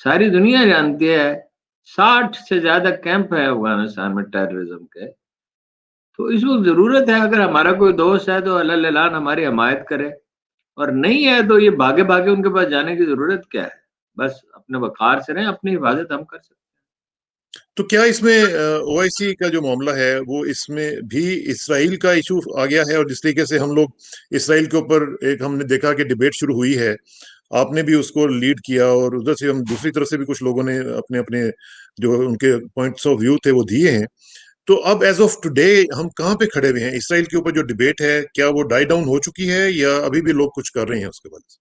ساری دنیا جانتی ہے 60 سے زیادہ کیمپ ہے افغانستان میں ٹیررزم کے. تو اس وقت ضرورت ہے اگر ہمارا کوئی دوست ہے تو اللہ اعلان ہماری حمایت کرے، اور نہیں ہے تو یہ بھاگے بھاگے ان کے پاس جانے کی ضرورت کیا ہے. بس اپنے وقار سے رہیں، اپنی حفاظت ہم کر سکتے تو کیا اس میں او آئی سی کا جو معاملہ ہے وہ اس میں بھی اسرائیل کا ایشو آ گیا ہے؟ اور جس طریقے سے ہم لوگ اسرائیل کے اوپر ایک ہم نے دیکھا کہ ڈبیٹ شروع ہوئی ہے، آپ نے بھی اس کو لیڈ کیا، اور ادھر سے ہم دوسری طرف سے بھی کچھ لوگوں نے اپنے اپنے جو ان کے پوائنٹس آف ویو تھے وہ دیے ہیں. تو اب ایز آف ٹوڈے ہم کہاں پہ کھڑے ہوئے ہیں؟ اسرائیل کے اوپر جو ڈبیٹ ہے کیا وہ ڈائی ڈاؤن ہو چکی ہے یا ابھی بھی لوگ کچھ کر رہے ہیں اس کے بعد؟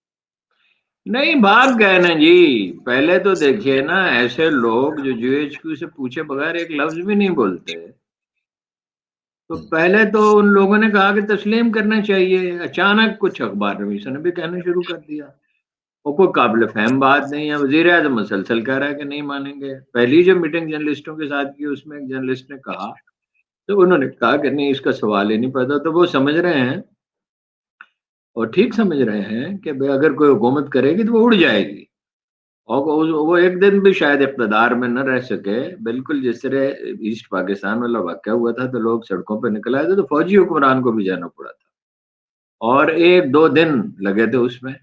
نہیں بھاگ گئے نا جی. پہلے تو دیکھیے نا، ایسے لوگ جو GHQ سے پوچھے بغیر ایک لفظ بھی نہیں بولتے، تو پہلے تو ان لوگوں نے کہا کہ تسلیم کرنا چاہیے. اچانک کچھ اخبار نویسوں نے بھی کہنا شروع کر دیا، وہ کوئی قابل فہم بات نہیں ہے. وزیر اعظم مسلسل کہہ رہا ہے کہ نہیں مانیں گے. پہلی جو میٹنگ جرنلسٹوں کے ساتھ کی اس میں ایک جرنلسٹ نے کہا، تو انہوں نے کہا کہ نہیں اس کا سوال ہی نہیں پیدا. تو وہ سمجھ رہے ہیں اور ٹھیک سمجھ رہے ہیں کہ بھئی اگر کوئی حکومت کرے گی تو وہ اڑ جائے گی، اور وہ ایک دن بھی شاید اقتدار میں نہ رہ سکے. بالکل جس طرح ایسٹ پاکستان والا واقعہ ہوا تھا تو لوگ سڑکوں پہ نکل آئے تھے، تو فوجی حکمران کو بھی جانا پڑا تھا، اور 1-2 دن لگے تھے اس میں،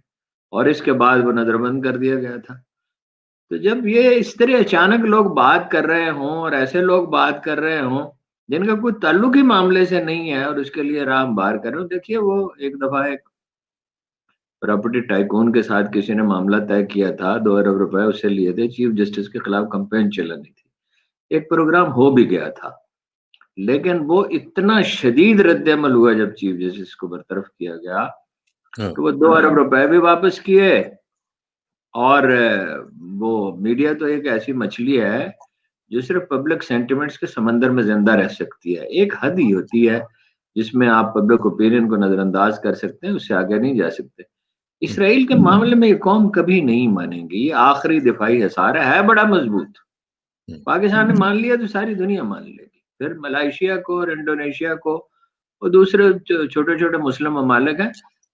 اور اس کے بعد وہ نظر بند کر دیا گیا تھا. تو جب یہ اس طرح اچانک لوگ بات کر رہے ہوں، اور ایسے لوگ بات کر رہے ہوں جن کا کوئی تعلق ہی معاملے سے نہیں ہے، اور اس کے لیے راہ باہر کر رہے ہوں. دیکھیے وہ ایک دفعہ ایک پراپرٹی ٹائکون کے ساتھ کسی نے معاملہ طے کیا تھا، 2 ارب روپے اس سے لیے تھے، چیف جسٹس کے خلاف کمپین چلانی تھی، ایک پروگرام ہو بھی گیا تھا، لیکن وہ اتنا شدید رد عمل ہوا جب چیف جسٹس کو برطرف کیا گیا ہاں کہ وہ 2 ارب روپے بھی واپس کیے. اور وہ میڈیا تو ایک ایسی مچھلی ہے جو صرف پبلک سینٹیمنٹس کے سمندر میں زندہ رہ سکتی ہے. ایک حد ہی ہوتی ہے جس میں آپ پبلک اوپینین کو نظر انداز کر سکتے ہیں، اس سے آگے نہیں جا سکتے. اسرائیل کے معاملے میں یہ قوم کبھی نہیں مانیں گی. یہ آخری دفاعی حصار ہے بڑا مضبوط. پاکستان نے مان لیا تو ساری دنیا مان لے گی، پھر ملائیشیا کو اور انڈونیشیا کو اور دوسرے چھوٹے چھوٹے مسلم ممالک ہیں.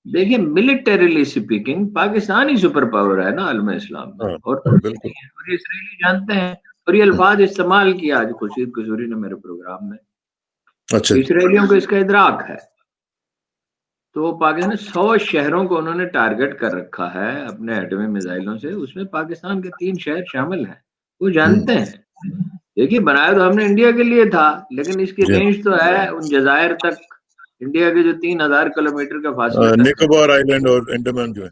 دیکھیں ملٹریلی اسپیکنگ پاکستان ہی سپر پاور ہے نا عالم اسلام میں، ہاں اور کوئی بالکل. نہیں ہے. اور یہ اسرائیلی جانتے ہیں، اور یہ الفاظ استعمال کیا آج خورشید قصوری نے میرے پروگرام میں. اچھا اسرائیلیوں کو اس کا ادراک ہے. تو پاکستان نے 100 شہروں کو انہوں نے ٹارگٹ کر رکھا ہے اپنے ایٹمی میزائلوں سے، اس میں پاکستان کے 3 شہر شامل ہیں. وہ جانتے ہیں. دیکھیے بنایا تو ہم نے انڈیا کے لیے تھا، لیکن اس کی جی رینج تو ہے ان جزائر تک، انڈیا کے جو 3000 کلومیٹر کے فاصلے تک ہے. نکوبار آئی لینڈ اور انڈمان جو ہے.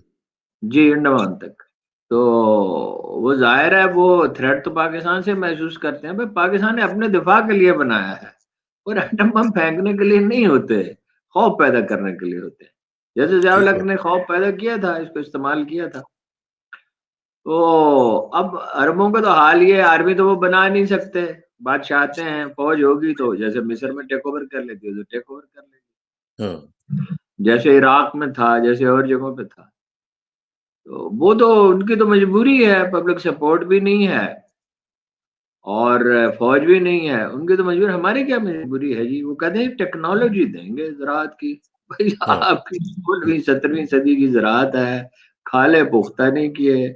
جی انڈمان تک. تو وہ ظاہر ہے وہ تھریٹ تو پاکستان سے محسوس کرتے ہیں. بھائی پاکستان نے اپنے دفاع کے لیے بنایا ہے، اور ایٹم بم پھینکنے کے لیے نہیں ہوتے، خوف پیدا کرنے کے لیے ہوتے ہیں. جیسے ضیاء ٹھیک الحق ہے. نے خوف پیدا کیا تھا، اس کو استعمال کیا تھا. تو اب عربوں کا تو حال یہ ہے، آرمی تو وہ بنا نہیں سکتے، بادشاہ آتے ہیں، فوج ہوگی تو جیسے مصر میں ٹیک اوور کر لیتی ہے تو ٹیک اوور کر لیتی، ہاں جیسے عراق میں تھا، جیسے اور جگہوں پہ تھا. تو وہ تو ان کی تو مجبوری ہے، پبلک سپورٹ بھی نہیں ہے اور فوج بھی نہیں ہے، ان کی تو مجبوری. ہماری کیا مجبوری ہے جی؟ وہ کہتے ہیں ٹیکنالوجی دیں گے زراعت کی. بھائی ہاں آپ کی 16ویں 17ویں صدی کی زراعت ہے، کھالے پختہ نہیں کیے،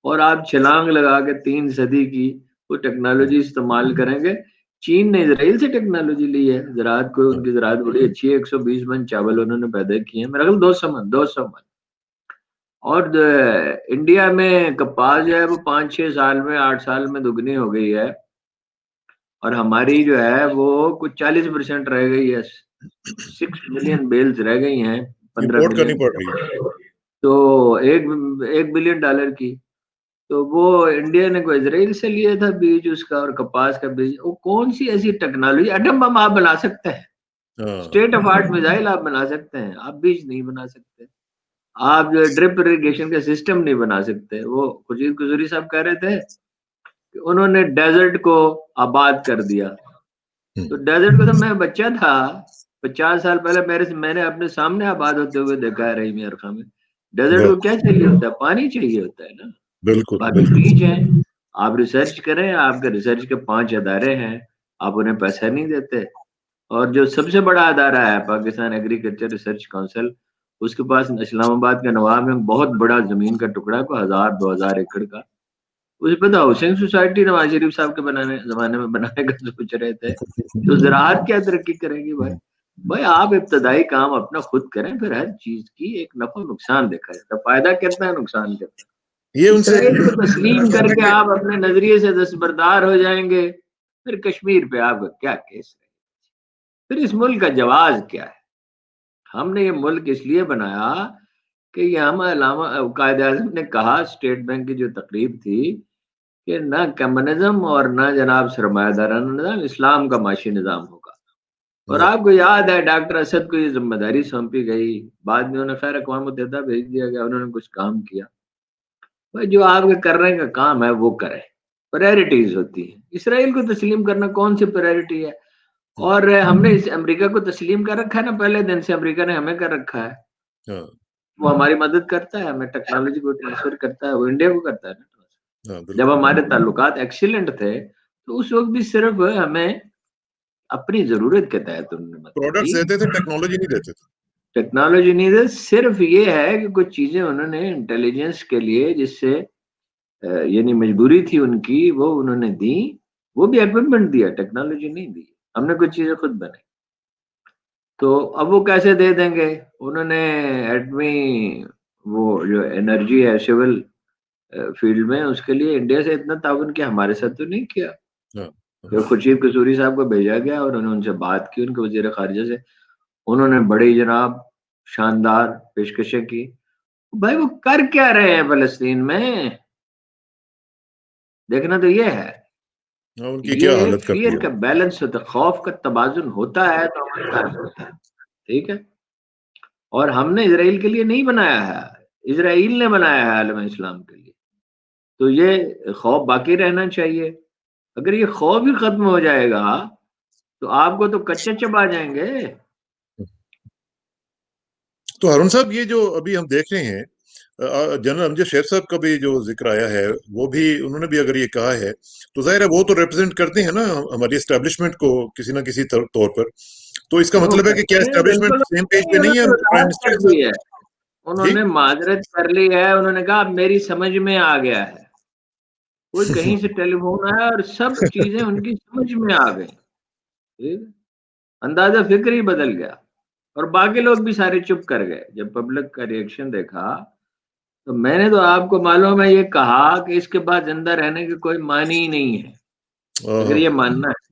اور آپ چھلانگ لگا کے 3 صدی کی وہ ٹیکنالوجی استعمال کریں گے. چین نے اسرائیل سے ٹیکنالوجی لی ہے زراعت کو، ان کی زراعت بڑی اچھی ہے، 120 من چاول انہوں نے پیدا کیے ہیں، میرا خیال 200 من. اور انڈیا میں کپاس جو ہے وہ 5-6 سال میں 8 سال میں دگنی ہو گئی ہے، اور ہماری جو ہے وہ کچھ 40% رہ گئی ہے. 6 ملین بیلز رہ گئی ہیں 15 امپورٹ کرنی ملین پڑ رہی ہے. تو 1 بلین ڈالر کی. تو وہ انڈیا نے کوئی اسرائیل سے لیا تھا بیج اس کا، اور کپاس کا بیج. وہ کون سی ایسی ٹیکنالوجی؟ ایٹم بم آپ بنا سکتے ہیں، ہاں اسٹیٹ آف آرٹ میزائل آپ بنا سکتے ہیں، آپ بیج نہیں بنا سکتے. آپ جو ڈرپ اریگیشن کا سسٹم نہیں بنا سکتے. وہ خورشید قصوری صاحب کہہ رہے تھے کہ انہوں نے ڈیزرٹ کو آباد کر دیا. تو ڈیزرٹ کو تو میں بچہ تھا 50 سال پہلے میں نے اپنے سامنے آباد ہوتے ہوئے دیکھا ہے رحیمی ارخا میں. ڈیزرٹ واہ کو کیا چاہیے ہوتا ہے؟ پانی چاہیے ہوتا ہے نا. بالکل باقی بالکل. بیج ہیں، آپ ریسرچ کریں، آپ کے ریسرچ کے 5 ادارے ہیں، آپ انہیں پیسہ نہیں دیتے. اور جو سب سے بڑا ادارہ ہے پاکستان ایگریکلچر ریسرچ کونسل، اس کے پاس اسلام آباد کے نواب میں بہت بڑا زمین کا ٹکڑا ہے، کوئی 1000-2000 ایکڑ کا. اس پہ تو ہاؤسنگ سوسائٹی نواز شریف صاحب کے زمانے میں بنانے کا سوچ رہے تھے. تو زراعت کیا ترقی کرے گی بھائی؟ بھائی آپ ابتدائی کام اپنا خود کریں، پھر ہر چیز کی ایک نفع نقصان دیکھا جاتا ہے. فائدہ کتنا ہے، نقصان کتنا ہے. یہ ان سے اسرائیل کو تسلیم کر کے آپ اپنے نظریے سے دستبردار ہو جائیں گے، پھر کشمیر پہ آپ کا کیا کیس ہے؟ پھر اس ملک کا جواز کیا ہے؟ ہم نے یہ ملک اس لیے بنایا کہ یہ ہم علامہ قائد اعظم نے کہا اسٹیٹ بینک کی جو تقریب تھی کہ نہ کمیونزم اور نہ جناب سرمایہ دارانہ نظام، اسلام کا معاشی نظام ہوگا. اور آپ کو یاد ہے ڈاکٹر اسد کو یہ ذمہ داری سونپی گئی، بعد میں انہیں خیر اقوام متحدہ بھیج دیا گیا، انہوں نے کچھ کام کیا. بھائی جو آپ کے کرنے کا کام ہے وہ کرے. پرائرٹیز ہوتی ہیں. اسرائیل کو تسلیم کرنا کون سی پرائرٹی ہے؟ اور ہم نے اس امریکہ کو تسلیم کر رکھا ہے نا، پہلے دن سے امریکہ نے ہمیں کر رکھا ہے. وہ ہماری مدد کرتا ہے، ہمیں ٹیکنالوجی کو ٹرانسفر کرتا ہے، وہ انڈیا کو کرتا ہے نا. جب ہمارے تعلقات ایکسیلنٹ تھے تو اس وقت بھی صرف ہمیں اپنی ضرورت کے تحت انہوں نے مدد پروڈکٹس کی، دیتے تھے، ٹیکنالوجی نہیں دیتے تھے. ٹیکنالوجی نہیں دے. صرف یہ ہے کہ کچھ چیزیں انہوں نے انٹیلیجنس کے لیے، جس سے یعنی مجبوری تھی ان کی، وہ انہوں نے دی. وہ بھی اکوپمنٹ دیا، ٹیکنالوجی نہیں دی. ہم نے کچھ چیزیں خود بنائی. تو اب وہ کیسے دے دیں گے؟ انہوں نے ایٹمی وہ جو انرجی ہے سول فیلڈ میں، اس کے لیے انڈیا سے اتنا تعاون کیا، ہمارے ساتھ تو نہیں کیا. جو خورشید قصوری صاحب کو بھیجا گیا اور انہوں نے ان سے بات کی، ان کے وزیر خارجہ سے، انہوں نے بڑی جناب شاندار پیشکشیں کی. بھائی وہ کر کیا رہے ہیں فلسطین میں؟ دیکھنا تو یہ ہے. ان کی کیا یہ حالت کر دی فیئر کا بیلنس ہوتا ہے، خوف کا توازن ہوتا ہے تو ہمارے پاس ہوتا ہے. ٹھیک ہے. اور ہم نے اسرائیل کے لیے نہیں بنایا ہے، اسرائیل نے بنایا ہے عالم اسلام کے لیے. تو یہ خوف باقی رہنا چاہیے. اگر یہ خوف ہی ختم ہو جائے گا تو آپ کو تو کچے چبا جائیں گے. تو ہارون صاحب، یہ جو ابھی ہم دیکھ رہے ہیں، جنرل امجد شیخ صاحب کا بھی جو ذکر آیا ہے، وہ بھی انہوں نے بھی اگر یہ کہا ہے تو ظاہر ہے وہ تو ریپرزینٹ کرتے ہیں نا ہماری اسٹیبلشمنٹ کو کسی نہ کسی طور پر. تو اس کا مطلب ہے کہ کیا بالکل اسٹیبلشمنٹ سیم پیج پہ نہیں ہے پرائم منسٹر کے دی ہے. ساتھ؟ انہوں جی نے معذرت کر لی ہے. انہوں نے کہا اب میری سمجھ میں آ گیا ہے. کوئی کہیں سے ٹیلی فون آیا اور سب چیزیں ان کی سمجھ میں آ گئی. اندازہ فکر ہی بدل گیا. اور باقی لوگ بھی سارے چپ کر گئے. جب پبلک کا ریئیکشن دیکھا تو میں نے تو آپ کو معلوم ہے یہ کہا کہ اس کے بعد زندہ رہنے کے کوئی معنی ہی نہیں ہے، اگر یہ ماننا ہے.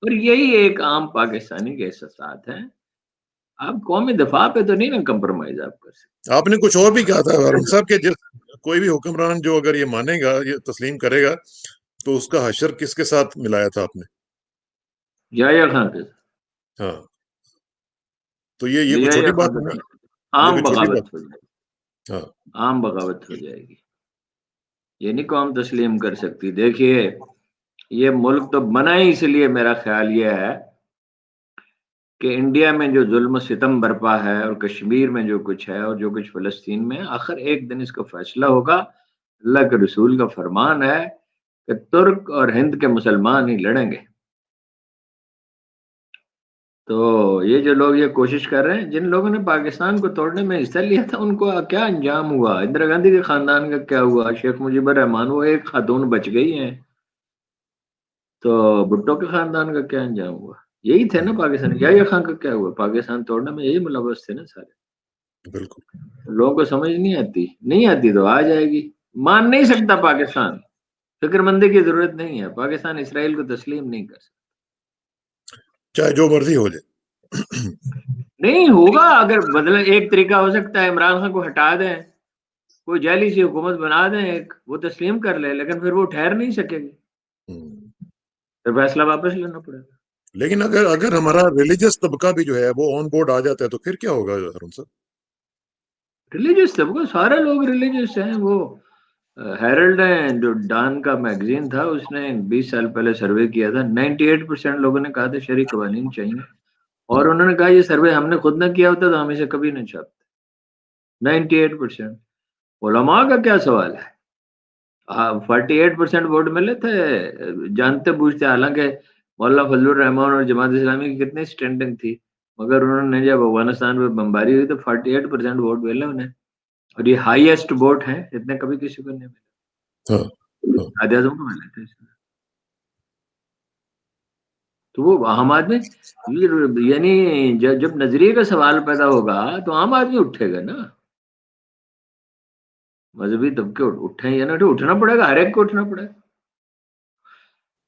اور یہی ایک عام پاکستانی کے احساسات ہیں. آپ قومی دفاع پہ تو نہیں نا کمپرومائز آپ کر سکتے. آپ نے کچھ اور بھی کہا تھا ہارون صاحب کہ کوئی بھی حکمران جو اگر یہ مانے گا، یہ تسلیم کرے گا، تو اس کا حشر کس کے ساتھ ملایا تھا آپ نے؟ یحییٰ خان کے ساتھ. ہاں. تو یہ کوئی یحییٰ چھوٹی خان بات کے نہیں، ساتھ یہ عام کوئی چھوٹی بغاوت بات. ہو جائے گی. ہاں. عام بغاوت ہو جائے گی. یہ نہیں قوم تسلیم کر سکتی. دیکھیے یہ ملک تو بنا ہی اس لیے، میرا خیال یہ ہے کہ انڈیا میں جو ظلم و ستم برپا ہے اور کشمیر میں جو کچھ ہے اور جو کچھ فلسطین میں، آخر ایک دن اس کا فیصلہ ہوگا. اللہ کے رسول کا فرمان ہے کہ ترک اور ہند کے مسلمان ہی لڑیں گے. تو یہ جو لوگ یہ کوشش کر رہے ہیں، جن لوگوں نے پاکستان کو توڑنے میں حصہ لیا تھا، ان کو کیا انجام ہوا؟ اندرا گاندھی کے خاندان کا کیا ہوا؟ شیخ مجیب الرحمان وہ ایک خاتون بچ گئی ہیں. تو بھٹو کے خاندان کا کیا انجام ہوا؟ یہی تھے نا پاکستان. یحییٰ خان کا کیا ہوا؟ پاکستان توڑنے میں یہی ملوث تھے نا سارے. بالکل. لوگوں کو سمجھ نہیں آتی تو آ جائے گی. مان نہیں سکتا پاکستان. فکر مندی کی ضرورت نہیں ہے. پاکستان اسرائیل کو تسلیم نہیں کر سکتا. چاہے جو مرضی ہو جائے. نہیں ہوگا. اگر بدلے ایک طریقہ ہو سکتا ہے عمران خان کو ہٹا دیں، کوئی جعلی سی حکومت بنا دیں ایک، وہ تسلیم کر لے، لیکن پھر وہ ٹھہر نہیں سکے گی، پھر فیصلہ واپس لینا پڑے گا. لیکن اگر ہمارا ریلیجس طبقہ بھی جو ہے وہ آن بورڈ آ جاتا ہے تو پھر کیا ہوگا ہارون صاحب؟ ریلیجس طبقہ سارے لوگ ریلیجس ہیں. وہ ہیرلڈ ہیں جو ڈان کا میگزین تھا، اس نے 20 سال پہلے سروے کیا تھا. 98% لوگوں نے کہا تھا شرعی قوانین چاہیے. اور انہوں نے کہا یہ سروے ہم نے خود نہ کیا ہوتا تو ہم اسے کبھی نہ چھاپتے. 98%. علماء کا کیا سوال ہے؟ 48% ووٹ ملے تھے جانتے بوجھتے. حالانکہ مولانا فضل الرحمان اور جماعت اسلامی کی کتنی اسٹینڈنگ تھی، مگر انہوں نے جب افغانستان میں بمباری ہوئی تو 48% ووٹ ملے انہیں. اور یہ ہائیسٹ ووٹ ہیں، اتنے کبھی کسی کو نہیں ملے. قائد اعظم کو ملے تھے. تو وہ عام آدمی یعنی جب نظریے کا سوال پیدا ہوگا تو عام آدمی اٹھے گا نا. مذہبی طبقے اٹھیں یا نہ اٹھنا پڑے گا, ہر ایک کو اٹھنا پڑے گا.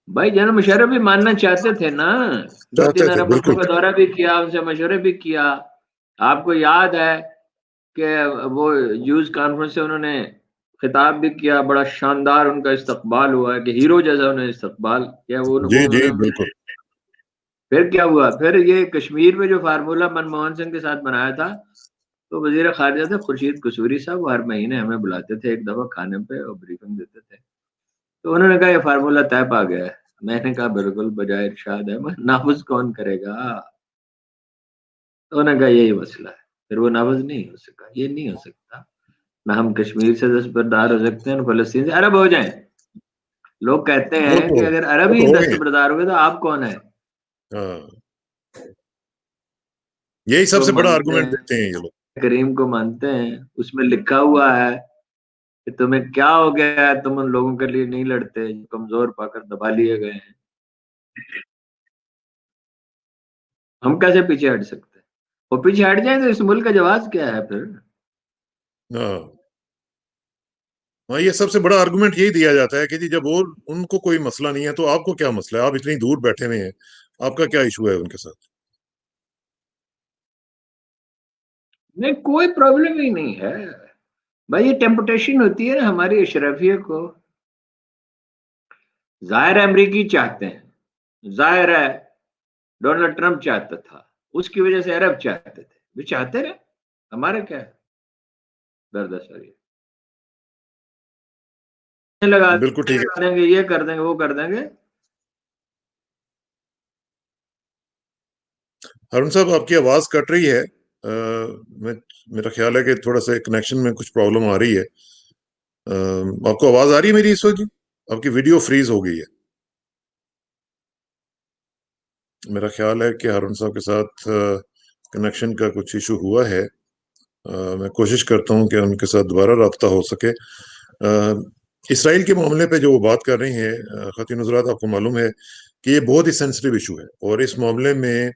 بھائی جنرل مشرف بھی ماننا چاہتے تھے نا, 2-3 عرب ملکوں کا دورہ بھی کیا, ان سے مشورے بھی کیا. آپ کو یاد ہے کہ وہ یوز کانفرنس سے انہوں نے خطاب بھی کیا, بڑا شاندار ان کا استقبال ہوا ہے کہ ہیرو جیسا انہیں استقبال کیا. جی بالکل. پھر کیا ہوا, پھر یہ کشمیر میں جو فارمولہ منموہن سنگھ کے ساتھ بنایا تھا, تو وزیر خارجہ تھے خورشید قصوری صاحب, وہ ہر مہینے ہمیں بلاتے تھے ایک دفعہ کھانے پہ اور بریفنگ دیتے تھے. تو انہوں نے کہا یہ فارمولہ طے پا گیا ہے. میں نے کہا بالکل بجائے ارشاد ہے, نافذ کون کرے گا. تو انہوں نے کہا یہی مسئلہ ہے, پھر وہ نافذ نہیں ہو سکا. یہ نہیں ہو سکتا, نہ ہم کشمیر سے دستبردار ہو سکتے ہیں, فلسطین سے عرب ہو جائیں. لوگ کہتے ہیں کہ اگر عرب ہی دستبردار ہو گئے تو آپ کون ہیں. یہی سب سے بڑا آرگومنٹ دیتے ہیں یہ لوگ. کریم کو مانتے ہیں, اس میں لکھا ہوا ہے کہ تمہیں کیا ہو گیا ہے, تم ان لوگوں کے لیے نہیں لڑتے جو کمزور پا کر دبا لیے گئے ہیں. ہم کیسے پیچھے ہٹ سکتے ہیں؟ وہ پیچھے ہٹ جائیں تو اس ملک کا جواز کیا ہے پھر. ہاں, یہ سب سے بڑا آرگومنٹ یہی دیا جاتا ہے کہ جی جب وہ ان کو کوئی مسئلہ نہیں ہے تو آپ کو کیا مسئلہ ہے, آپ اتنی دور بیٹھے ہوئے ہیں, آپ کا کیا ایشو ہے ان کے ساتھ. نہیں, کوئی پرابلم ہی نہیں ہے بھائی. یہ ٹیمپٹیشن ہوتی ہے نا ہماری اشرافیہ کو. ظاہر امریکی چاہتے ہیں, ظاہر ہے ڈونلڈ ٹرمپ چاہتا تھا, اس کی وجہ سے عرب چاہتے تھے, وہ چاہتے رہے, ہمارا کیا ہے درد ساری. لگا بالکل ٹھیک ہے. دیں گے, یہ کر دیں گے, وہ کر دیں گے. ہارون صاحب آپ کی آواز کٹ رہی ہے, میرا خیال ہے کہ تھوڑا سا کنیکشن میں کچھ پرابلم آ رہی ہے. آپ کو آواز آ رہی ہے میری اس وقت؟ آپ کی ویڈیو فریز ہو گئی ہے. میرا خیال ہے کہ ہارون صاحب کے ساتھ کنیکشن کا کچھ ایشو ہوا ہے. میں کوشش کرتا ہوں کہ ان کے ساتھ دوبارہ رابطہ ہو سکے. اسرائیل کے معاملے پہ جو وہ بات کر رہی ہیں خواتین حضرات, آپ کو معلوم ہے کہ یہ بہت ہی سینسٹیو ایشو ہے, اور اس معاملے میں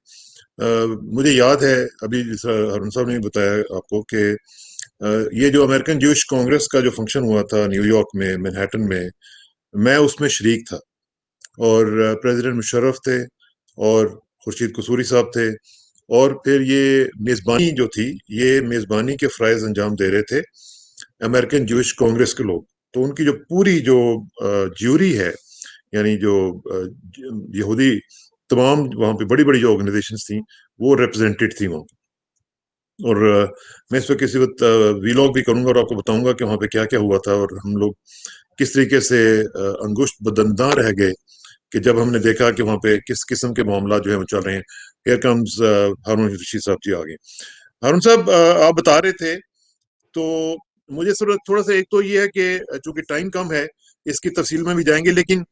مجھے یاد ہے ابھی ہارون صاحب نے بتایا آپ کو کہ یہ جو امریکن جوش کانگریس کا جو فنکشن ہوا تھا نیو یارک میں, مینہٹن میں اس میں شریک تھا, اور پریزیڈنٹ مشرف تھے اور خورشید قصوری صاحب تھے, اور پھر یہ میزبانی جو تھی, یہ میزبانی کے فرائض انجام دے رہے تھے امریکن جوش کانگریس کے لوگ. تو ان کی جو پوری جو جیوری ہے, یعنی جو یہودی تمام وہاں پہ بڑی بڑی جو آرگنائزیشنز تھیں وہ ریپرزینٹیڈ تھیں وہاں. اور میں اس پہ کسی وقت ویلاگ بھی کروں گا اور آپ کو بتاؤں گا کہ وہاں پہ کیا کیا ہوا تھا, اور ہم لوگ کس طریقے سے انگشت بدنداں رہ گئے کہ جب ہم نے دیکھا کہ وہاں پہ کس قسم کے معاملات جو ہیں وہ چل رہے ہیں. ہیئر کمز ہارون رشید صاحب جی آگے. ہارون صاحب آپ بتا رہے تھے, تو مجھے تھوڑا سا ایک تو یہ ہے کہ چونکہ ٹائم کم ہے اس کی تفصیل میں بھی جائیں گے, لیکن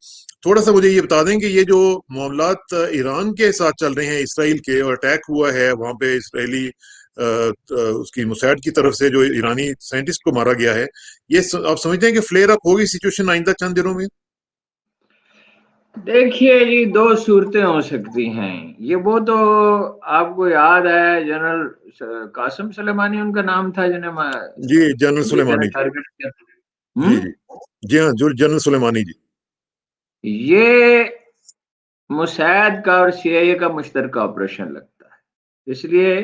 تھوڑا سا مجھے یہ بتا دیں کہ یہ جو معاملات ایران کے ساتھ چل رہے ہیں, اسرائیل کے, اور اٹیک ہوا ہے وہاں پہ اسرائیلی اس کی موساد کی طرف سے جو ایرانی سائنٹسٹ کو مارا گیا ہے, یہ آپ سمجھتے ہیں کہ فلیئر اپ ہوگی سچویشن آئندہ چند دنوں میں؟ دیکھیے جی, دو صورتیں ہو سکتی ہیں. یہ وہ تو آپ کو یاد ہے جنرل قاسم سلیمانی ان کا نام تھا جنہیں جی جنرل سلیمانی جی, ٹارگٹ کیا تھا. جی جی جی ہاں, جو جنرل سلیمانی جی, یہ موساد کا اور سی آئی اے کا مشترکہ آپریشن لگتا ہے, اس لیے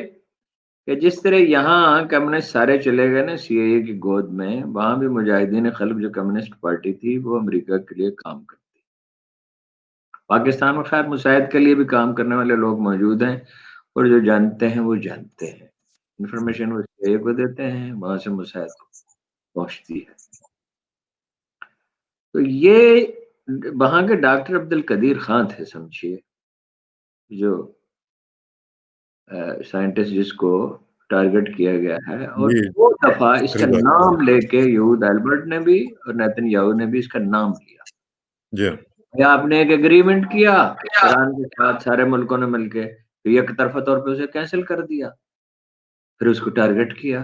کہ جس طرح یہاں کمیونسٹ سارے چلے گئے نا سی آئی اے کی گود میں, وہاں بھی مجاہدین خلق جو کمیونسٹ پارٹی تھی وہ امریکہ کے لیے کام کرتی. پاکستان میں خیر مساعد کے لیے بھی کام کرنے والے لوگ موجود ہیں, اور جو جانتے ہیں وہ جانتے ہیں, انفارمیشن وہ سی آئی اے کو دیتے ہیں, وہاں سے مساعد کو پہنچتی ہے. تو یہ وہاں کے ڈاکٹر عبد القدیر خان تھے سمجھیے, جو سائنٹسٹ جس کو ٹارگٹ کیا گیا ہے, اور جی دو دفعہ اس کا صحیح بات نام لے کے یہود البرٹ نے بھی اور نیتن یاہو نے بھی اس کا نام لیا. جی آپ نے ایک ایگریمنٹ کیا ایران کے ساتھ سارے ملکوں نے مل کے, یک طرفہ طور پہ اسے کینسل کر دیا, پھر اس کو ٹارگٹ کیا.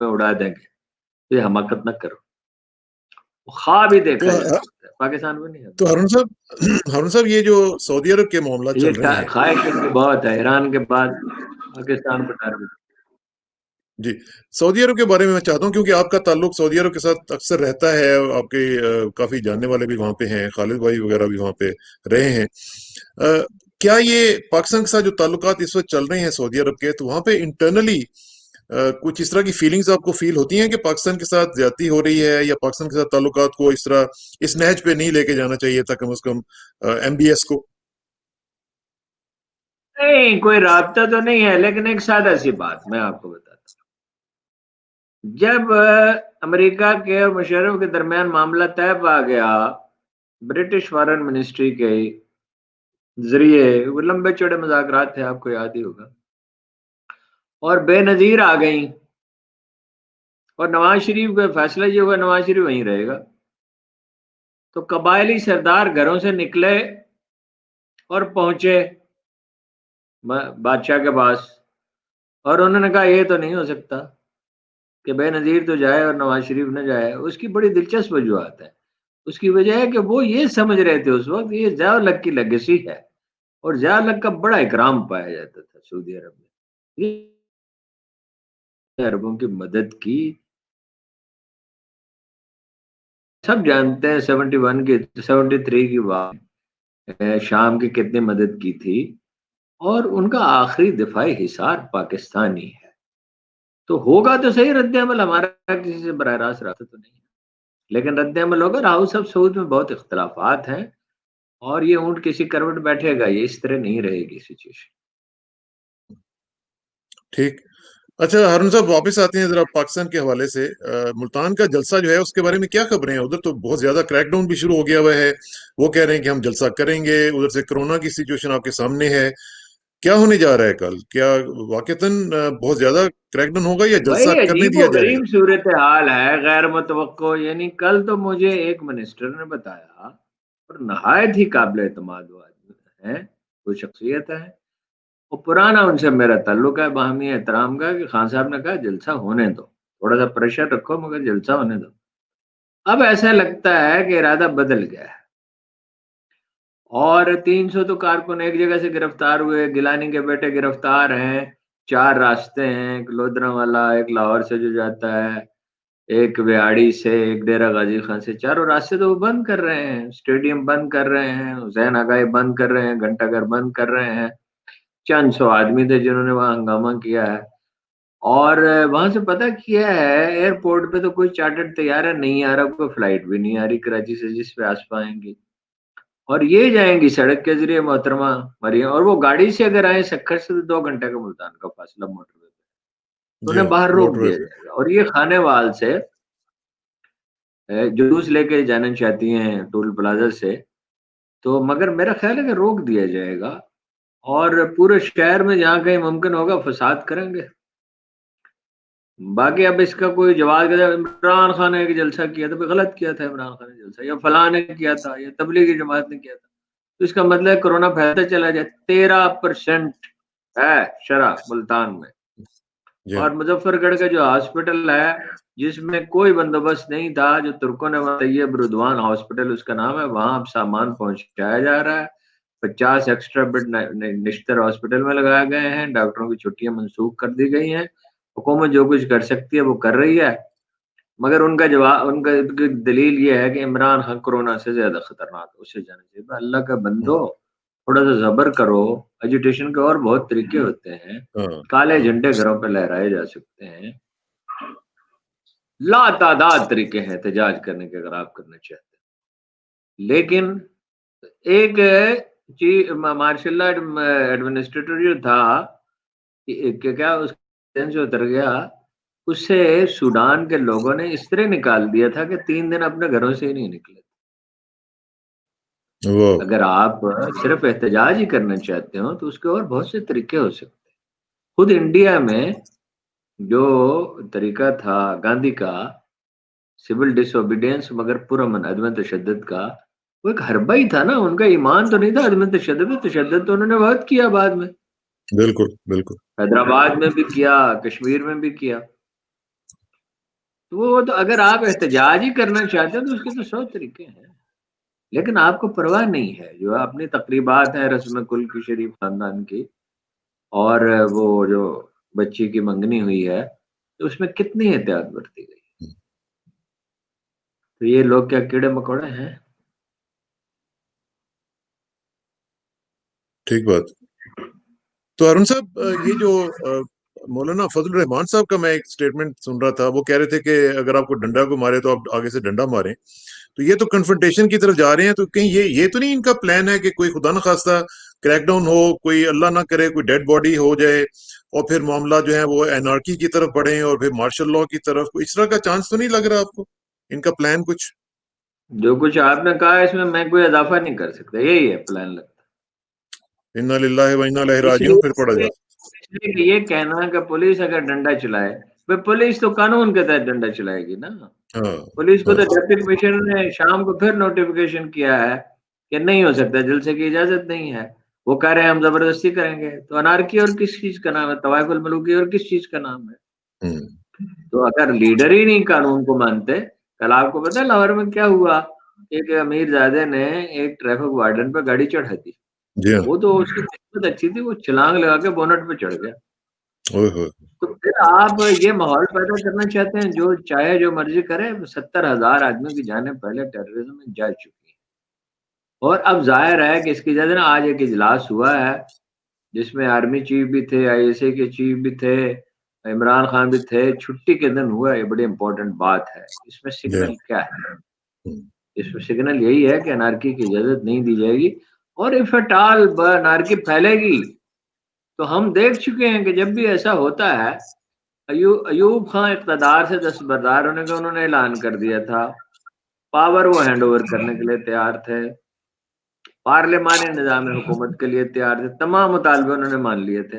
میں اڑا دیں گے، تو یہ حماقت نہ کرو، خواب ہی دیکھا جا سکتا ہے، پاکستان میں نہیں ہے۔ تو ہارون صاحب یہ جو سعودی عرب کے معاملات چل رہے ہیں، خواہش ان کی بہت ہے ایران کے بعد پاکستان کو ٹارگٹ۔ جی، سعودی عرب کے بارے میں میں چاہتا ہوں، کیونکہ آپ کا تعلق سعودی عرب کے ساتھ اکثر رہتا ہے، آپ کے کافی جاننے والے بھی وہاں پہ ہیں، خالد بھائی وغیرہ بھی وہاں پہ رہے ہیں، کیا یہ پاکستان کے ساتھ جو تعلقات اس وقت چل رہے ہیں سعودی عرب کے، تو وہاں پہ انٹرنلی کچھ اس طرح کی فیلنگز آپ کو فیل ہوتی ہیں کہ پاکستان کے ساتھ زیادتی ہو رہی ہے، یا پاکستان کے ساتھ تعلقات کو اس طرح اس نہج پہ نہیں لے کے جانا چاہیے تھا کم از کم ایم بی ایس کو؟ نہیں، کوئی رابطہ تو نہیں ہے، لیکن ایک سادہ سی بات میں آپ کو بتاتا ہوں، جب امریکہ کے اور مشرف کے درمیان معاملہ طے پا گیا برٹش فارن منسٹری کے ذریعے، وہ لمبے چوڑے مذاکرات تھے، آپ کو یاد ہی ہوگا، اور بے نظیر آ گئیں، اور نواز شریف کا فیصلہ یہ ہوا نواز شریف وہیں رہے گا، تو قبائلی سردار گھروں سے نکلے اور پہنچے بادشاہ کے پاس، اور انہوں نے کہا یہ تو نہیں ہو سکتا کہ بے نظیر تو جائے اور نواز شریف نہ جائے۔ اس کی بڑی دلچسپ وجوہات ہے، اس کی وجہ ہے کہ وہ یہ سمجھ رہے تھے اس وقت یہ ضیاء الحق کی لیگیسی ہے، اور ضیاء الحق کا بڑا اکرام پایا جاتا تھا سعودی عرب میں، عربوں کی مدد کی، سب جانتے ہیں 71 کی 73 کی بات شام کی کتنی مدد کی تھی، اور ان کا آخری دفاعی حصار پاکستانی ہے، تو ہوگا تو صحیح رد عمل، ہمارا کسی سے براہ راست رابطہ تو نہیں ہے، لیکن رد عمل ہوگا۔ ہاؤس آف سعود میں بہت اختلافات ہیں، اور یہ اونٹ کسی کروٹ بیٹھے گا، یہ اس طرح نہیں رہے گی سچویشن۔ ٹھیک، اچھا ہارون صاحب واپس آتے ہیں ذرا پاکستان کے حوالے سے، ملتان کا جلسہ جو ہے اس کے بارے میں کیا خبریں ہیں؟ ادھر تو بہت زیادہ کریک ڈاؤن بھی شروع ہو گیا ہوا ہے، وہ کہہ رہے ہیں کہ ہم جلسہ کریں گے، ادھر سے کرونا کی سچویشن آپ کے سامنے ہے، کیا ہونے جا رہا ہے کل؟ کیا واقعتاً بہت زیادہ کریک ڈاؤن ہوگا یا بھائی جلسہ کرنے عجیب و دیا جائے گا؟ غریب صورتحال ہے، غیر متوقع، یعنی کل تو مجھے ایک منسٹر نے بتایا، اور نہایت ہی قابل اعتماد ہے، کوئی شخصیت ہے، وہ پرانا ان سے میرا تعلق ہے باہمی احترام کا، کہ خان صاحب نے کہا جلسہ ہونے دو، تھوڑا سا پریشر رکھو مگر جلسہ ہونے دو۔ اب ایسا لگتا ہے کہ ارادہ بدل گیا ہے، اور 300 تو کارکن ایک جگہ سے گرفتار ہوئے، گیلانی کے بیٹے گرفتار ہیں، 4 راستے ہیں، ایک لودھرا والا، ایک لاہور سے جو جاتا ہے، ایک ویاڑی سے، ایک ڈیرہ غازی خان سے، چاروں راستے تو وہ بند کر رہے ہیں، اسٹیڈیم بند کر رہے ہیں، حسین آگاہی بند کر رہے ہیں، گھنٹہ گھر بند کر رہے ہیں، چند سو آدمی تھے جنہوں نے وہاں ہنگامہ کیا ہے، اور وہاں سے پتہ کیا ہے ایئرپورٹ پہ تو کوئی چارٹرڈ طیارہ نہیں آ رہا، کوئی فلائٹ بھی نہیں آ رہی کراچی سے جس پہ آس پائیں گی، اور یہ جائیں گی سڑک کے ذریعے محترمہ مریم، اور وہ گاڑی سے اگر آئے سکھر سے تو 2 گھنٹے کا ملتان کا فاصلہ موٹر وے پہ، تو جی انہیں ہاں، باہر روک موٹر وے دیا پہ۔ جائے گا، اور یہ کھانے وال سے جلوس لے کے جانا چاہتی ہیں ٹول پلازا سے، تو مگر میرا خیال ہے کہ روک دیا جائے گا، اور پورے شہر میں جہاں کہیں ممکن ہوگا فساد کریں گے۔ باقی اب اس کا کوئی جواب، عمران خان نے ایک جلسہ کیا تھا، غلط کیا تھا عمران خان نے جلسہ، یا فلاں نے کیا تھا، یا تبلیغی جماعت نے کیا تھا، تو اس کا مطلب ہے کرونا پھیلتا چلا جائے۔ 13% ہے شرح ملتان میں، جی ہاں، اور مظفر گڑھ کا جو ہاسپٹل ہے جس میں کوئی بندوبست نہیں تھا، جو ترکوں نے طیب رضوان ہاسپٹل اس کا نام ہے، وہاں اب سامان پہنچایا جا رہا ہے، 50 ایکسٹرا بیڈ نشتر ہاسپٹل میں لگائے گئے ہیں، ڈاکٹروں کی چھٹیاں منسوخ کر دی گئی ہیں، حکومت جو کچھ کر سکتی ہے وہ کر رہی ہے، مگر ان کا جواب، ان کا دلیل یہ ہے کہ عمران خان کورونا سے زیادہ خطرناک ہے، اسے جانا چاہیے۔ اللہ کا بندو، تھوڑا سا صبر کرو، ایجوٹیشن کے اور بہت طریقے ہوتے ہیں، ہاں، کالے ہاں، جھنڈے گھروں پہ لہرائے جا سکتے ہیں، لا تعداد طریقے ہیں احتجاج کرنے کے اگر آپ کرنا چاہتے ہیں، لیکن ایک مارشل لا ایڈمنسٹریٹر جو تھا کہ کیا اس سے اتر گیا، اس سے سوڈان کے لوگوں نے اس طرح نکال دیا تھا کہ 3 دن اپنے گھروں سے ہی نہیں نکلے۔ وہ اگر آپ صرف احتجاج ہی کرنا چاہتے ہو تو اس کے اور بہت سے طریقے ہو سکتے ہیں۔ خود انڈیا میں جو طریقہ تھا گاندھی کا، سول ڈس اوبیڈینس مگر پرامن عدم تشدد کا، وہ ایک حربہ ہی تھا نا، ان کا ایمان تو نہیں تھا عدم تشدد، تشدد تو انہوں نے بہت کیا بعد میں، بالکل بالکل۔ حیدرآباد میں بھی کیا، کشمیر میں بھی کیا، تو وہ تو اگر آپ احتجاج ہی کرنا چاہتے ہیں تو اس کے تو 100 طریقے ہیں، لیکن آپ کو پرواہ نہیں ہے، جو اپنی تقریبات ہیں رسم کل کی شریف خاندان کی، اور وہ جو بچی کی منگنی ہوئی ہے، تو اس میں کتنی احتیاط برتی گئی؟ تو یہ لوگ کیا کیڑے مکوڑے ہیں؟ ٹھیک بات. تو ارون صاحب یہ جو مولانا فضل الرحمان صاحب کا میں ایک سٹیٹمنٹ سن رہا تھا، وہ کہہ رہے تھے کہ اگر آپ کو ڈنڈا کو مارے تو آپ آگے سے ڈنڈا ماریں، تو یہ تو کنفرنٹیشن کی طرف جا رہے ہیں. تو کہیں یہ تو نہیں ان کا پلان ہے کہ کوئی خدا نخواستہ کریک ڈاؤن ہو، کوئی اللہ نہ کرے کوئی ڈیڈ باڈی ہو جائے اور پھر معاملہ جو ہے وہ اینارکی کی طرف بڑھیں اور پھر مارشل لا کی طرف؟ کوئی اس طرح کا چانس تو نہیں لگ رہا آپ کو ان کا پلان کچھ؟ جو کچھ آپ نے کہا اس میں کوئی اضافہ نہیں کر سکتا، یہی ہے پلان لگتا انا للہ و انا الیہ ہے. اس راجعون پھر پڑا لیے جا. اس لیے کہ یہ کہنا کہ پولیس اگر ڈنڈا چلائے، بھئی پولیس تو قانون کے تحت ڈنڈا چلائے گی نا. ہاں پولیس کو ہاں تو ڈپٹی کمشنر نے شام کو پھر نوٹیفیکیشن کیا ہے کہ نہیں ہو سکتا، جلسے کی اجازت نہیں ہے. وہ کہہ رہے ہیں ہم زبردستی کریں گے، تو انارکی اور کس چیز کا نام ہے؟ طوائف الملوکی اور کس چیز کا نام ہے؟ ہوں، تو اگر لیڈر ہی نہیں قانون کو مانتے، کل آپ کو پتا لاہور میں کیا ہوا؟ ایک امیر زادے نے ایک ٹریفک وارڈن پہ گاڑی چڑھا دی. جی ہاں. وہ تو اس کی قسمت اچھی تھی، وہ چھلانگ لگا کے بونٹ پہ چڑھ گیا. اوئے ہوئے. تو پھر آپ یہ ماحول پیدا کرنا چاہتے ہیں جو چاہے جو مرضی کرے. 70,000 آدمیوں کی جانیں پہلے ٹیررزم میں جا چکی ہیں، اور اب ظاہر ہے کہ اس کی وجہ سے نا آج ایک اجلاس ہوا ہے جس میں آرمی چیف بھی تھے، آئی ایس اے کے چیف بھی تھے، عمران خان بھی تھے. چھٹی کے دن ہوا، یہ بڑی امپورٹنٹ بات ہے. اس میں جی ہاں. سگنل کیا ہے؟ ہوں، اس میں سگنل یہی ہے کہ انارکی کی اجازت نہیں دی جائے گی، اور اف ایٹ آل انارکی پھیلے گی تو ہم دیکھ چکے ہیں کہ جب بھی ایسا ہوتا ہے، ایوب خان اقتدار سے دستبردار ہونے کا انہوں نے اعلان کر دیا تھا، پاور وہ ہینڈ اوور کرنے کے لیے تیار تھے، پارلیمانی نظام حکومت کے لیے تیار تھے، تمام مطالبے انہوں نے مان لیے تھے.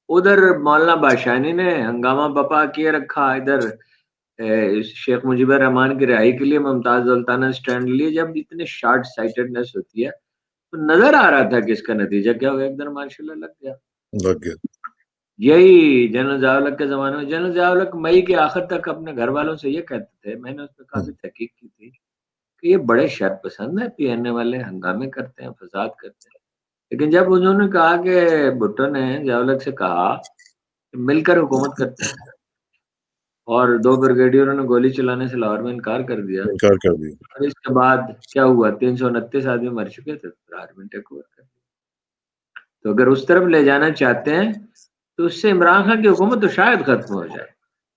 ادھر مولانا باشانی نے ہنگامہ بپا کیے رکھا، ادھر شیخ مجیب الرحمان کی رہائی کے لیے ممتاز دولتانہ نے سٹینڈ لیے. جب اتنے شارٹ سائٹڈنس ہوتی ہے تو نظر آ رہا تھا کہ اس کا نتیجہ کیا ہوگا. ایک دن ماشاء اللہ لگ گیا. لگ گیا. یہی جنرل ضیاء الحق کے زمانے میں جنرل ضیاء الحق مئی کے آخر تک اپنے گھر والوں سے یہ کہتے تھے، میں نے اس پہ ہوں، کافی تحقیق کی تھی، کہ یہ بڑے شر پسند ہیں، پی این اے والے ہنگامے کرتے ہیں، فساد کرتے ہیں. لیکن جب انہوں نے کہا کہ بھٹو نے ضیاء الحق سے کہا کہ مل کر حکومت کرتے ہیں، اور 2 بریگیڈیئروں نے گولی چلانے سے لاہور میں انکار کر دیا، انکار کر دیا. اور اس کے بعد کیا ہوا؟ 329 آدمی مر چکے تھے، پھر آرمی ٹیک اوور کر دیا. تو اگر اس طرف لے جانا چاہتے ہیں تو اس سے عمران خان کی حکومت تو شاید ختم ہو جائے،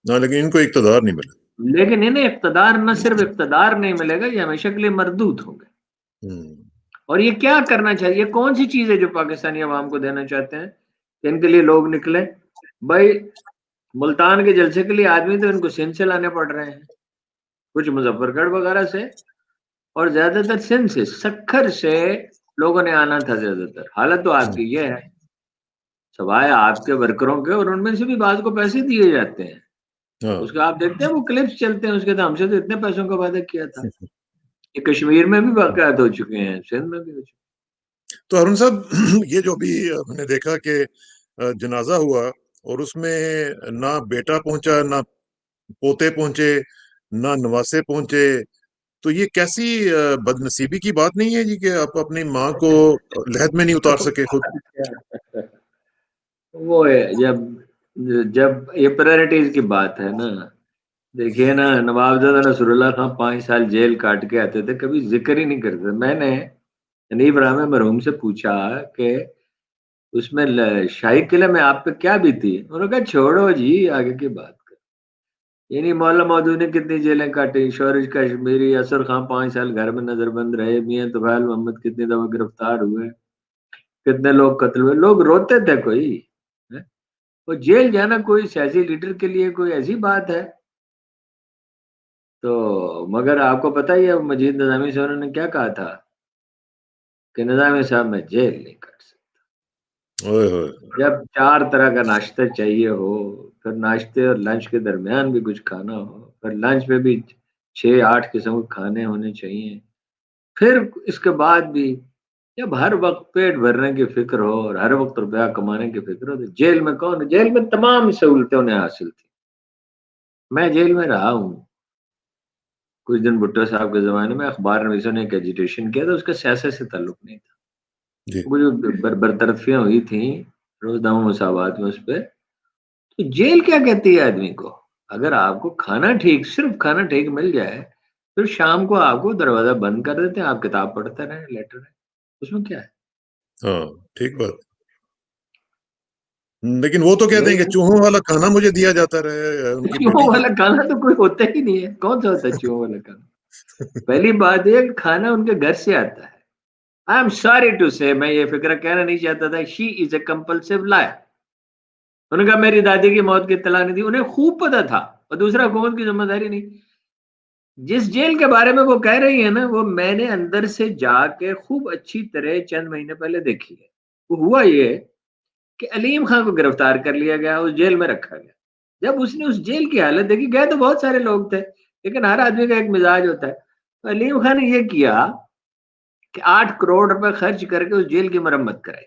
نہ لیکن ان کو اقتدار نہیں ملا. لیکن انہیں اقتدار، نہ صرف اقتدار نہیں ملے گا، یہ ہمیشہ کے لیے مردود ہوں گے. ہوں، اور یہ کیا کرنا چاہیے؟ یہ کون سی چیز ہے جو پاکستانی عوام کو دینا چاہتے ہیں کہ ان کے لیے لوگ نکلے؟ بھائی ملتان کے جلسے کے لیے آدمی تو ان کو سندھ سے لانے پڑ رہے ہیں، کچھ مظفر گڑھ وغیرہ سے، اور زیادہ تر سندھ سے، سکھر سے لوگوں نے آنا تھا زیادہ تر. حالت تو آپ ہوں، کی یہ ہے، سوائے آپ کے ورکروں کے، اور ان میں سے بھی بعض کو پیسے دیے جاتے ہیں. ہاں. اس کا آپ دیکھتے ہیں وہ کلپس چلتے ہیں اس کے، تو ہم سے تو اتنے پیسوں کا وعدہ کیا تھا. یہ کشمیر میں بھی واقعات ہو چکے ہیں، سندھ میں بھی ہو چکے تو ارون صاحب یہ جو ابھی ہم نے دیکھا کہ جنازہ ہوا اور اس میں نہ بیٹا پہنچا، نہ پوتے پہنچے، نہ نواسے پہنچے، تو یہ کیسی بد نصیبی کی بات نہیں ہے جی کہ آپ اپنی ماں کو لحد میں نہیں اتار سکے خود؟ ہیں. وہ ہے جب یہ پرائرٹیز کی بات ہے نا. دیکھیے نا، نوابزادہ نصر اللہ خان 5 سال جیل کاٹ کے آتے تھے، کبھی ذکر ہی نہیں کرتے. میں نے حنیف رحمہ مرحوم سے پوچھا کہ اس میں شاہی قلعہ میں آپ پہ کیا بھی تھی؟ انہوں نے کہا چھوڑو جی، آگے کی بات کر. یعنی مولا مودود نے کتنی جیلیں کاٹی، شورش کشمیری، اثر خان 5 سال گھر میں نظر بند رہے، میاں طفیل محمد کتنی دفعہ گرفتار ہوئے، کتنے لوگ قتل ہوئے. لوگ روتے تھے کوئی؟ وہ جیل جانا کوئی سیاسی لیڈر کے لیے کوئی ایسی بات ہے؟ تو مگر آپ کو پتہ ہی ہے مجید نظامی سے انہوں نے کیا کہا تھا کہ نظامی صاحب میں جیل نہیں کاٹ سکتا. اوئے ہوئے. جب 4 طرح کا ناشتہ چاہیے ہو، پھر ناشتے اور لنچ کے درمیان بھی کچھ کھانا ہو، پھر لنچ میں بھی 6-8 قسم کے کھانے ہونے چاہیے، پھر اس کے بعد بھی جب ہر وقت پیٹ بھرنے کی فکر ہو اور ہر وقت روپیہ کمانے کی فکر ہو، تو جیل میں کون؟ جیل میں تمام سہولتیں انہیں حاصل تھی. میں جیل میں رہا ہوں کچھ دن بھٹو صاحب کے زمانے میں، اخبار نویسوں نے ایک ایجیٹیشن کیا تھا، اس کا سیاست سے تعلق نہیں تھا. جی وہ جو برطرفیاں ہوئی تھیں روزنامہ مساوات میں، اس پہ تو جیل کیا کہتی ہے آدمی کو. اگر آپ کو کھانا ٹھیک، صرف کھانا ٹھیک مل جائے، پھر شام کو آپ کو دروازہ بند کر دیتے ہیں، آپ کتاب پڑھتے رہیں، لیٹر رہیں، اس میں کیا ہے. ہاں ٹھیک بات. لیکن وہ تو کہتے ہیں کہ لیکن چوہوں والا کھانا مجھے دیا جاتا رہے ان کی چوہوں بیٹی کی. والا کھانا تو کوئی ہوتا ہی نہیں ہے. کون سا ہوتا ہے چوہوں والا کھانا؟ پہلی بات یہ کہ کھانا ان کے گھر سے آتا ہے. آئی ایم سوری ٹو سے، میں یہ فکر کہنا نہیں چاہتا تھا. شی از اے کمپلسو لائر. انہوں نے کہا میری دادی کی موت کی اطلاع نہیں تھی. انہیں خوب پتا تھا، اور دوسرا حکومت کی ذمہ داری نہیں. جس جیل کے بارے میں وہ کہہ رہی ہیں نا، وہ میں نے اندر سے جا کے خوب اچھی طرح چند مہینے پہلے دیکھی ہے. وہ ہوا یہ کہ علیم خان کو گرفتار کر لیا گیا، اس جیل میں رکھا گیا. جب اس نے اس جیل کی حالت دیکھی، گئے تو بہت سارے لوگ تھے، لیکن ہر آدمی کا ایک مزاج ہوتا ہے. تو علیم خان نے یہ کیا کہ 8 کروڑ روپے خرچ کر کے اس جیل کی مرمت کرائی.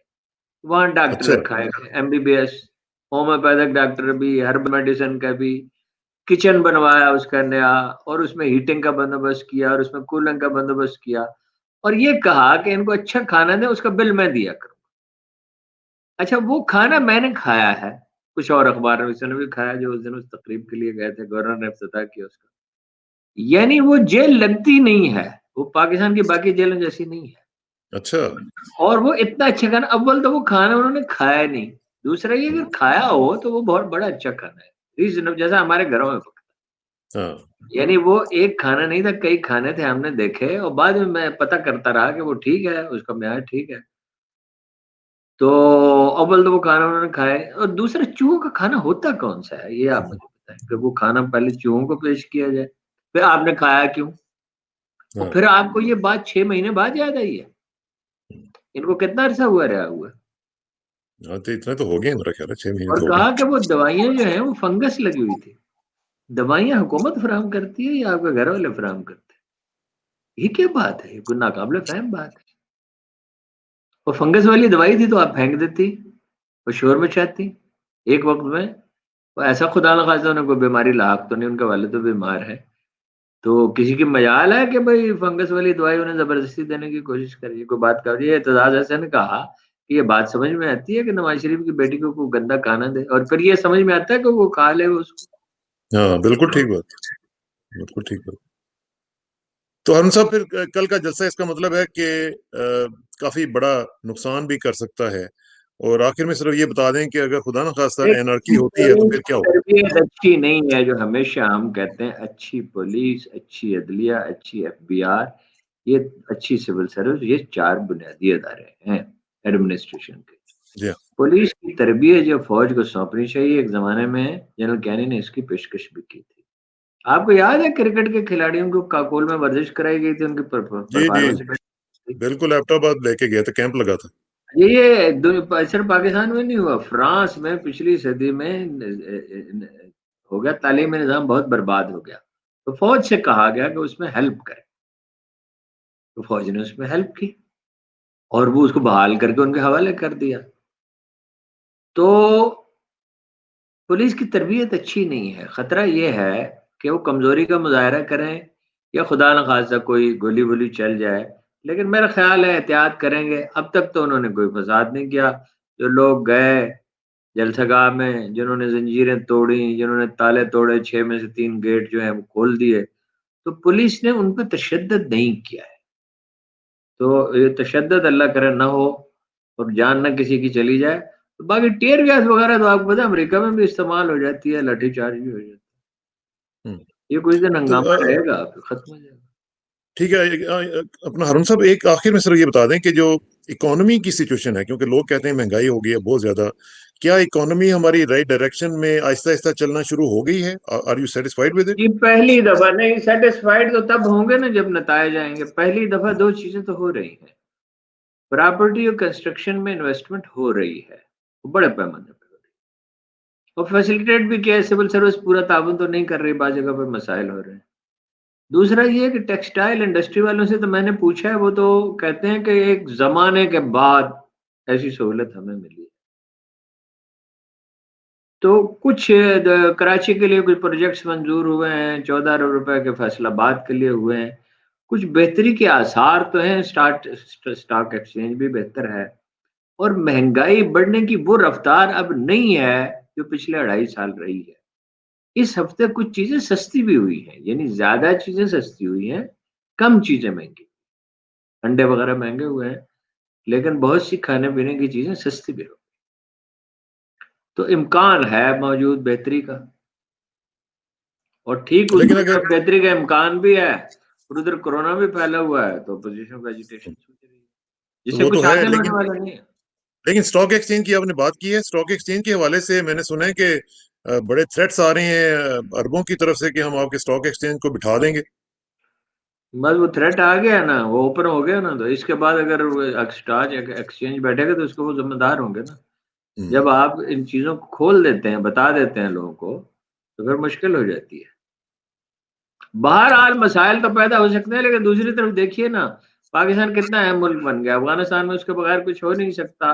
وہاں ڈاکٹر اچھا رکھا ہے، MBBS، ہومیوپیتھک ڈاکٹر بھی، ہربل میڈیسن کا بھی. کچن بنوایا اس کا نیا، اور اس میں ہیٹنگ کا بندوبست کیا، اور اس میں کولنگ کا بندوبست کیا، اور یہ کہا کہ ان کو اچھا کھانا دیں، اس کا بل میں دیا کروں. اچھا، وہ کھانا میں نے کھایا ہے، کچھ اور اخبار نے بھی کھایا جو اس دن اس تقریب کے لیے گئے تھے، گورنر نے افتتاح کیا اس کا. یعنی وہ جیل لگتی نہیں ہے، وہ پاکستان کی باقی جیلوں جیسی نہیں ہے. اچھا. اور وہ اتنا اچھا کھانا، اول تو وہ کھانا انہوں نے کھایا نہیں. دوسرا یہ اگر کھایا ہو تو وہ بہت بڑا اچھا کھانا ہے، ریزنبل، جیسا ہمارے گھروں میں پکتا. ہاں یعنی وہ ایک کھانا نہیں تھا، کئی کھانے تھے، ہم نے دیکھے، اور بعد میں پتہ کرتا رہا کہ وہ ٹھیک ہے، اس کا معیار ٹھیک ہے. تو اول تو وہ کھانا انہوں نے کھایا. اور دوسرا، چوہوں کا کھانا ہوتا کون سا ہے یہ آپ مجھے بتائیں. کہ وہ کھانا پہلے چوہوں کو پیش کیا جائے، پھر آپ نے کھایا کیوں، اور ہاں پھر آپ کو یہ بات 6 مہینے بعد یاد آئی ہے. ان کو کتنا عرصہ ہوا رہا ہوا. ہاں تو اتنے تو ہو گئے میرا خیال ہے 6 مہینے اور تو ہو کہا کہ گئے. وہ دوائیاں جو ہیں وہ فنگس لگی ہوئی تھی. دوائیاں حکومت فراہم کرتی ہے یا آپ کے گھر والے فراہم کرتے ہیں؟ یہ کیا بات ہے، یہ کوئی ناقابل فہم بات ہے. اور فنگس والی دوائی تھی تو آپ پھینک دیتی اور شور مچاتی ایک وقت میں. تو ایسا خدا نخواستہ انہیں کوئی بیماری لاحق تو نہیں، ان کے والد تو بیمار ہے، تو کسی کی مجال ہے کہ بھئی فنگس والی دوائی انہیں زبردستی دینے کی کوشش کریے. کوئی بات کر رہی ہے. اعتزاز حسن نے کہا کہ یہ بات سمجھ میں آتی ہے کہ نواز شریف کی بیٹی کو کوئی گندا کھانا دے، اور پھر یہ سمجھ میں آتا ہے کہ وہ کھا لے اس کو. ہاں بالکل ٹھیک بات. بالکل ٹھیک بات. تو ہم صاحب پھر کل کا جلسہ اس کا مطلب ہے کہ کافی بڑا نقصان بھی کر سکتا ہے. اور آخر میں صرف یہ بتا دیں کہ اگر خدا نخواستہ اینارکی ہوتی ہے تو پھر کیا ہوگا. تربیت اچھی نہیں ہے، جو ہمیشہ ہم کہتے ہیں اچھی پولیس، اچھی عدلیہ، اچھی FBI، یہ اچھی سول سروس، یہ 4 بنیادی ادارے ہیں ایڈمنسٹریشن کے. جی ہاں. پولیس کی تربیت جو فوج کو سونپنی چاہیے، ایک زمانے میں جنرل کینی نے اس کی پیشکش بھی کی تھی. آپ کو یاد ہے کرکٹ کے کھلاڑیوں کو کاکول میں ورزش کرائی گئی تھی ان کی جی جی پرفارمنس پہ. بالکل ایبٹ آباد لے کے گیا تھا، کیمپ لگا تھا. یہ صرف پاکستان میں نہیں ہوا، فرانس میں پچھلی صدی میں ہو گیا. تعلیمی نظام بہت برباد ہو گیا، تو فوج سے کہا گیا کہ اس میں ہیلپ کرے، تو فوج نے اس میں ہیلپ کی، اور وہ اس کو بحال کر کے ان کے حوالے کر دیا. تو پولیس کی تربیت اچھی نہیں ہے. خطرہ یہ ہے کہ وہ کمزوری کا مظاہرہ کریں، یا خدا نخواستہ کوئی گولی وولی چل جائے. لیکن میرا خیال ہے احتیاط کریں گے. اب تک تو انہوں نے کوئی فساد نہیں کیا. جو لوگ گئے جلسہ گاہ میں، جنہوں نے زنجیریں توڑی، جنہوں نے تالے توڑے، 6 میں سے 3 گیٹ جو ہیں وہ کھول دیے، تو پولیس نے ان پہ تشدد نہیں کیا ہے. تو یہ تشدد اللہ کرے نہ ہو، اور جان نہ کسی کی چلی جائے. تو باقی ٹیئر گیس وغیرہ تو آپ کو پتا ہے امریکہ میں بھی استعمال ہو جاتی ہے، لاٹھی چارج بھی ہو جاتا ہوں. ہے. یہ کچھ دن تو ہنگامہ رہے گا، پھر ختم ہو جائے گا. ٹھیک ہے. اپنا ہارون صاحب ایک آخر میں صرف یہ بتا دیں کہ جو اکانومی کی سچویشن ہے، کیونکہ لوگ کہتے ہیں مہنگائی ہو گئی ہے بہت زیادہ، کیا اکانومی ہماری رائٹ ڈائریکشن میں آہستہ آہستہ چلنا شروع ہو گئی ہے؟ Are you satisfied with it? جی پہلی دفعہ نہیں. سیٹسفائیڈ تو تب ہوں گے نا جب نتائج آئیں گے. پہلی دفعہ 2 چیزیں تو ہو رہی ہیں. پراپرٹی اور کنسٹرکشن میں انویسٹمنٹ ہو رہی ہے، وہ بڑے پیمانے پہ ہو رہی ہے، اور فیسیلیٹیٹ بھی کیا ہے. سول سروس پورا تعاون تو نہیں کر رہی، بعض جگہ پہ مسائل ہو رہے ہیں. دوسرا یہ کہ ٹیکسٹائل انڈسٹری والوں سے تو میں نے پوچھا ہے، وہ تو کہتے ہیں کہ ایک زمانے کے بعد ایسی سہولت ہمیں ملی ہے. تو کچھ کراچی کے لیے کچھ پروجیکٹس منظور ہوئے ہیں، 14 ارب روپے کے فیصل آباد کے لیے ہوئے ہیں، کچھ بہتری کے آثار تو ہیں، اسٹاک ایکسچینج بھی بہتر ہے، اور مہنگائی بڑھنے کی وہ رفتار اب نہیں ہے جو پچھلے 2.5 سال رہی ہے۔ اس ہفتے کچھ چیزیں سستی بھی ہوئی ہیں، یعنی زیادہ چیزیں سستی ہوئی ہیں، کم چیزیں مہنگی، انڈے وغیرہ مہنگے ہوئے ہیں، لیکن بہت سی کھانے پینے کی چیزیں سستی بھی ہو، تو امکان ہے موجود بہتری کا، اور ٹھیک اس لیکن اگر بہتری کا امکان بھی ہے، اور ادھر کورونا بھی پھیلا ہوا ہے، تو اپوزیشن کا ایجیٹیشن سوچ رہی ہے، تو جس سے وہ کچھ تو ہے، حاصل ہونے لیکن والا نہیں ہے۔ اسٹاک ایکسچینج کی آپ نے بات کی ہے، اسٹاک ایکسچینج کے حوالے سے میں نے سنا ہے کہ بڑے تھریٹس آ رہے ہیں اربوں کی طرف سے کہ ہم آپ کے اسٹاک ایکسچینج کو بٹھا دیں گے۔ بس وہ تھریٹ آ گیا نا، وہ اوپن ہو گیا نا، تو اس کے بعد اگر اسٹاک ایکسچینج بیٹھے گا تو اس کو وہ ذمہ دار ہوں گے نا۔ جب آپ ان چیزوں کو کھول دیتے ہیں، بتا دیتے ہیں لوگوں کو، تو پھر مشکل ہو جاتی ہے۔ بہرحال مسائل تو پیدا ہو سکتے ہیں، لیکن دوسری طرف دیکھیے نا، پاکستان کتنا اہم ملک بن گیا، افغانستان میں اس کے بغیر کچھ ہو نہیں سکتا۔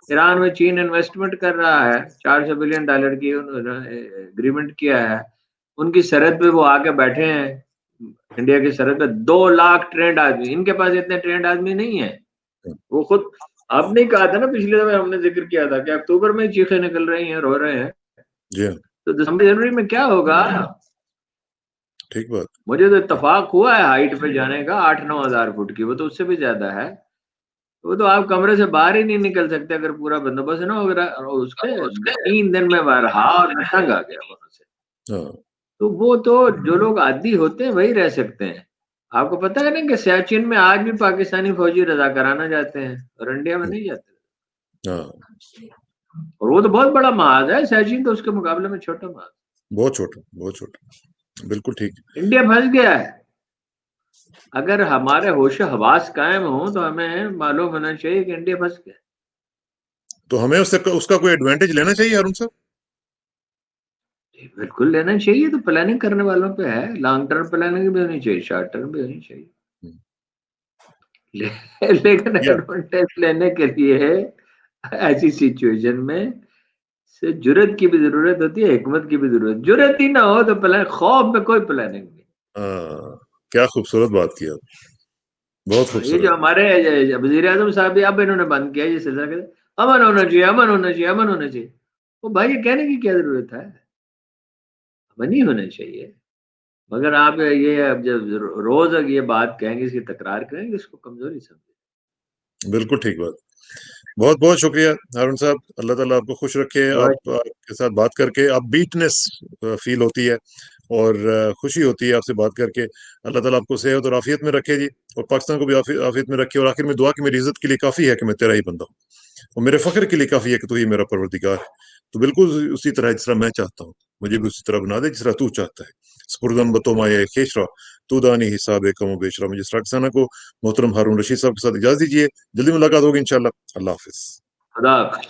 ایران میں چین انویسٹمنٹ کر رہا ہے، $400 بلین کی اگریمنٹ کیا ہے، ان کی سرحد پہ وہ آ کے بیٹھے ہیں، انڈیا کی سرحد پہ 2 لاکھ ٹرینڈ آدمی، ان کے پاس اتنے ٹرینڈ آدمی نہیں ہیں۔ وہ خود آپ نے کہا تھا نا، پچھلے دفعہ ہم نے ذکر کیا تھا کہ اکتوبر میں چیخیں نکل رہی ہیں، رو رہے ہیں، جی ہاں، تو دسمبر جنوری میں کیا ہوگا؟ ٹھیک بات۔ مجھے تو اتفاق ہوا ہے ہائٹ پہ جانے کا، 8-9 ہزار فٹ کی، وہ تو اس سے بھی زیادہ ہے، وہ تو آپ کمرے سے باہر ہی نہیں نکل سکتے اگر پورا بندوبست نہ ہوگا، اور اس کے 3 دن میں رہا اور میں تنگ آ گیا وہاں سے۔ ہاں تو وہ تو جو لوگ عادی ہوتے ہیں وہی رہ سکتے ہیں۔ آپ کو پتا ہے نا کہ سیاچن میں آج بھی پاکستانی فوجی رضاکارانہ جاتے ہیں، اور انڈیا میں نہیں جاتے، ہاں، اور وہ تو بہت بڑا محاذ ہے، سیاچن تو اس کے مقابلے میں چھوٹا محاذ۔ بہت چھوٹا، بہت چھوٹا، بالکل ٹھیک۔ انڈیا پھنس گیا ہے۔ اگر ہمارے ہوش و حواس قائم ہوں تو ہمیں معلوم ہونا چاہیے کہ انڈیا پھنس گیا۔ تو ہمیں اس کا کوئی ایڈوانٹیج لینا چاہیے ہارون صاحب۔ بالکل لینا چاہیے، تو پلاننگ کرنے والوں پہ ہے، لانگ ٹرم پلاننگ بھی ہونی چاہیے، شارٹ ٹرم بھی ہونی چاہیے، لیکن یا ایڈوانٹیج لینے کے لیے ایسی سچویشن میں سے جرت کی بھی ضرورت ہوتی ہے، حکمت کی بھی ضرورت، جرت ہی نہ ہو تو پلان، خوف میں کوئی پلاننگ نہیں۔ کیا خوبصورت بات کی آپ، بہت یہ جو خوبصورت۔ ہمارے وزیر اعظم صاحب بھی اب انہوں نے بند کیا یہ سلسلہ، کہتے امن ہونا چاہیے، امن ہونا چاہیے، امن ہونا چاہیے۔ وہ بھائی یہ کہنے کی کیا ضرورت ہے؟ امن ہی ہونا چاہیے، مگر آپ یہ اب جب روز یہ بات کہیں گے، اس کی تکرار کریں گے، اس کو کمزوری سمجھیں۔ بالکل ٹھیک بات۔ بہت بہت شکریہ ہارون صاحب، اللہ تعالیٰ آپ کو خوش رکھے، آپ کے ساتھ بات کر کے اپ بیٹنس فیل ہوتی ہے اور خوشی ہوتی ہے آپ سے بات کر کے۔ اللہ تعالیٰ آپ کو صحت اور عافیت میں رکھے جی، اور پاکستان کو بھی عافیت میں رکھے، اور آخر میں دعا کہ میری عزت کے لیے کافی ہے کہ میں تیرا ہی بندہ ہوں، اور میرے فخر کے لیے کافی ہے کہ تو ہی میرا پروردگار ہے۔ تو بالکل اسی طرح جس طرح میں چاہتا ہوں، مجھے بھی اسی طرح بنا دے جس طرح تو چاہتا ہے۔ سپردن بتو مائے خیشرا تو دانی حساب کم و بیشرا۔ مجھے سراکسانہ کو محترم ہارون رشید صاحب کے ساتھ اجازت دیجیے، جلدی ملاقات ہوگی انشاءاللہ۔ اللہ حافظ۔ خدا حافظ۔